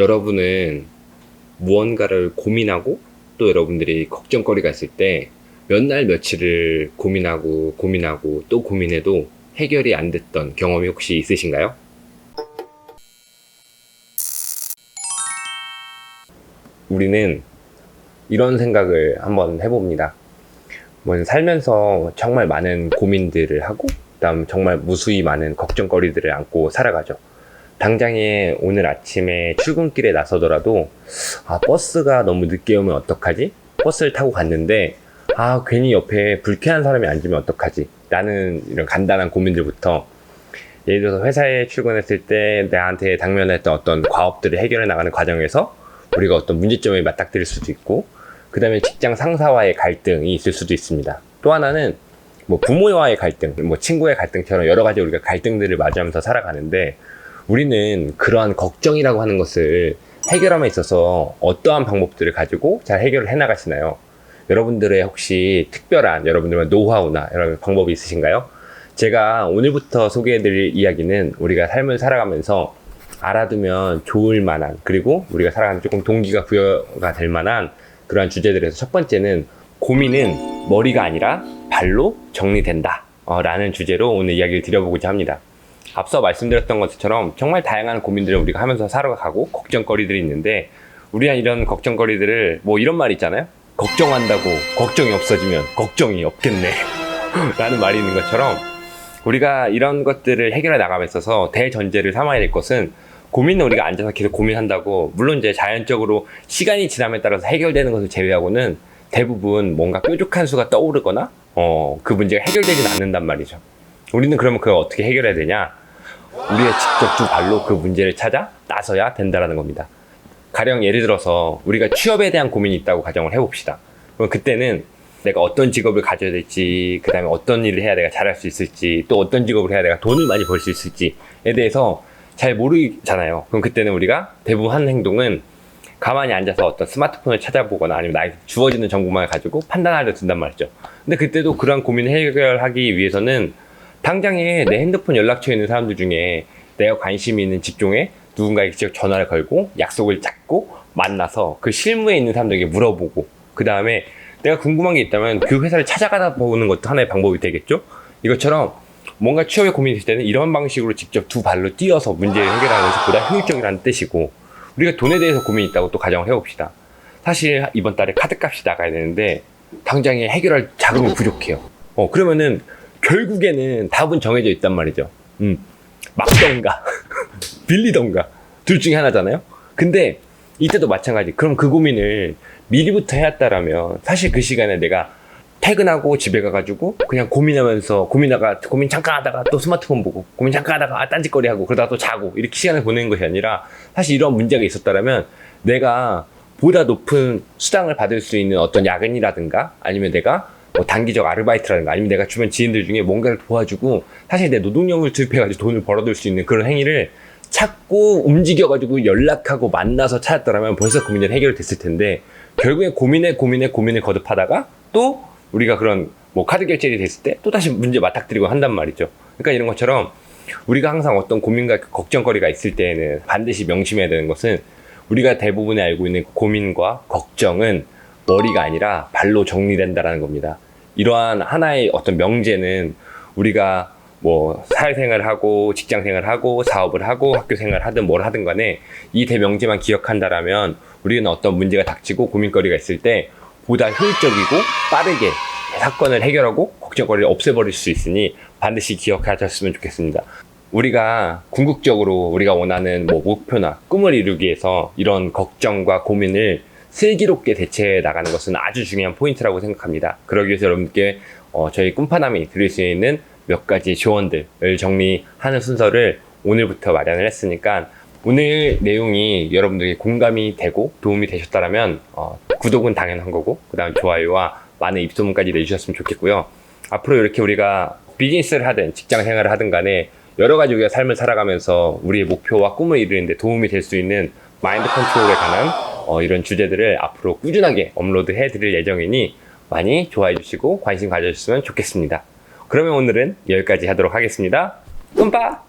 여러분은 무언가를 고민하고 또 여러분들이 걱정거리가 있을 때 몇 날 며칠을 고민하고 또 고민해도 해결이 안 됐던 경험이 혹시 있으신가요? 우리는 이런 생각을 한번 해봅니다. 살면서 정말 많은 고민들을 하고 그다음 정말 무수히 많은 걱정거리들을 안고 살아가죠. 당장에 오늘 아침에 출근길에 나서더라도 버스가 너무 늦게 오면 어떡하지? 버스를 타고 갔는데 괜히 옆에 불쾌한 사람이 앉으면 어떡하지? 라는 이런 간단한 고민들부터, 예를 들어서 회사에 출근했을 때 나한테 당면했던 어떤 과업들을 해결해 나가는 과정에서 우리가 어떤 문제점에 맞닥뜨릴 수도 있고, 그 다음에 직장 상사와의 갈등이 있을 수도 있습니다. 또 하나는 부모와의 갈등, 친구의 갈등처럼 여러 가지 우리가 갈등들을 맞이하면서 살아가는데, 우리는 그러한 걱정이라고 하는 것을 해결함에 있어서 어떠한 방법들을 가지고 잘 해결을 해나가시나요? 여러분들의 혹시 특별한 여러분들의 노하우나 여러 방법이 있으신가요? 제가 오늘부터 소개해드릴 이야기는 우리가 삶을 살아가면서 알아두면 좋을 만한, 그리고 우리가 살아가는 조금 동기가 부여가 될 만한 그러한 주제들에서, 첫 번째는 고민은 머리가 아니라 발로 정리된다 라는 주제로 오늘 이야기를 드려보고자 합니다. 앞서 말씀드렸던 것처럼 정말 다양한 고민들을 우리가 하면서 살아가고 걱정거리들이 있는데, 우리가 이런 걱정거리들을 이런 말 있잖아요. 걱정한다고 걱정이 없어지면 걱정이 없겠네 라는 말이 있는 것처럼, 우리가 이런 것들을 해결해 나감에 있어서 대전제를 삼아야 될 것은, 고민은 우리가 앉아서 계속 고민한다고 물론 이제 자연적으로 시간이 지남에 따라서 해결되는 것을 제외하고는 대부분 뭔가 뾰족한 수가 떠오르거나 그 문제가 해결되진 않는단 말이죠. 우리는 그러면 그걸 어떻게 해결해야 되냐? 우리의 직접 두 발로 그 문제를 찾아 나서야 된다는 겁니다. 가령 예를 들어서 우리가 취업에 대한 고민이 있다고 가정을 해봅시다. 그럼 그때는 내가 어떤 직업을 가져야 될지, 그 다음에 어떤 일을 해야 내가 잘할 수 있을지, 또 어떤 직업을 해야 내가 돈을 많이 벌 수 있을지에 대해서 잘 모르잖아요. 그럼 그때는 우리가 대부분 하는 행동은 가만히 앉아서 어떤 스마트폰을 찾아보거나 아니면 나에게 주어지는 정보만을 가지고 판단하려 든단 말이죠. 근데 그때도 그런 고민을 해결하기 위해서는 당장에 내 핸드폰 연락처에 있는 사람들 중에 내가 관심이 있는 직종에 누군가에게 직접 전화를 걸고 약속을 잡고 만나서 그 실무에 있는 사람들에게 물어보고, 그 다음에 내가 궁금한 게 있다면 그 회사를 찾아가다 보는 것도 하나의 방법이 되겠죠. 이것처럼 뭔가 취업에 고민이 있을 때는 이런 방식으로 직접 두 발로 뛰어서 문제를 해결하는 것이 보다 효율적이라는 뜻이고, 우리가 돈에 대해서 고민이 있다고 또 가정을 해봅시다. 사실 이번 달에 카드값이 나가야 되는데 당장에 해결할 자금이 부족해요. 그러면은 결국에는 답은 정해져 있단 말이죠. 막던가 빌리던가 둘 중에 하나잖아요. 근데 이때도 마찬가지. 그럼 그 고민을 미리부터 해왔다라면 사실 그 시간에 내가 퇴근하고 집에 가가지고 그냥 고민 잠깐 하다가 또 스마트폰 보고, 고민 잠깐 하다가 딴짓거리 하고 그러다가 또 자고, 이렇게 시간을 보내는 것이 아니라, 사실 이런 문제가 있었다라면 내가 보다 높은 수당을 받을 수 있는 어떤 야근이라든가, 아니면 내가 단기적 아르바이트라든가, 아니면 내가 주변 지인들 중에 뭔가를 도와주고 사실 내 노동력을 투입해가지고 돈을 벌어들 수 있는 그런 행위를 찾고 움직여가지고 연락하고 만나서 찾았더라면 벌써 그 문제는 해결됐을 텐데, 결국에 고민을 거듭하다가 또 우리가 그런 카드 결제일이 됐을 때 또 다시 문제 맞닥뜨리고 한단 말이죠. 그러니까 이런 것처럼 우리가 항상 어떤 고민과 걱정거리가 있을 때에는 반드시 명심해야 되는 것은, 우리가 대부분이 알고 있는 고민과 걱정은 머리가 아니라 발로 정리된다라는 겁니다. 이러한 하나의 어떤 명제는 우리가 사회생활을 하고 직장생활을 하고 사업을 하고 학교생활을 하든 뭘 하든 간에 이 대명제만 기억한다라면 우리는 어떤 문제가 닥치고 고민거리가 있을 때 보다 효율적이고 빠르게 사건을 해결하고 걱정거리를 없애버릴 수 있으니 반드시 기억하셨으면 좋겠습니다. 우리가 궁극적으로 우리가 원하는 목표나 꿈을 이루기 위해서 이런 걱정과 고민을 슬기롭게 대처해 나가는 것은 아주 중요한 포인트라고 생각합니다. 그러기 위해서 여러분께 저희 꿈파남이 드릴 수 있는 몇 가지 조언들을 정리하는 순서를 오늘부터 마련을 했으니까, 오늘 내용이 여러분들에게 공감이 되고 도움이 되셨다면 구독은 당연한 거고, 그 다음 좋아요와 많은 입소문까지 내주셨으면 좋겠고요. 앞으로 이렇게 우리가 비즈니스를 하든 직장 생활을 하든 간에 여러 가지 우리가 삶을 살아가면서 우리의 목표와 꿈을 이루는데 도움이 될 수 있는 마인드 컨트롤에 관한 이런 주제들을 앞으로 꾸준하게 업로드 해드릴 예정이니 많이 좋아해 주시고 관심 가져주셨으면 좋겠습니다. 그러면 오늘은 여기까지 하도록 하겠습니다. 꿈빠!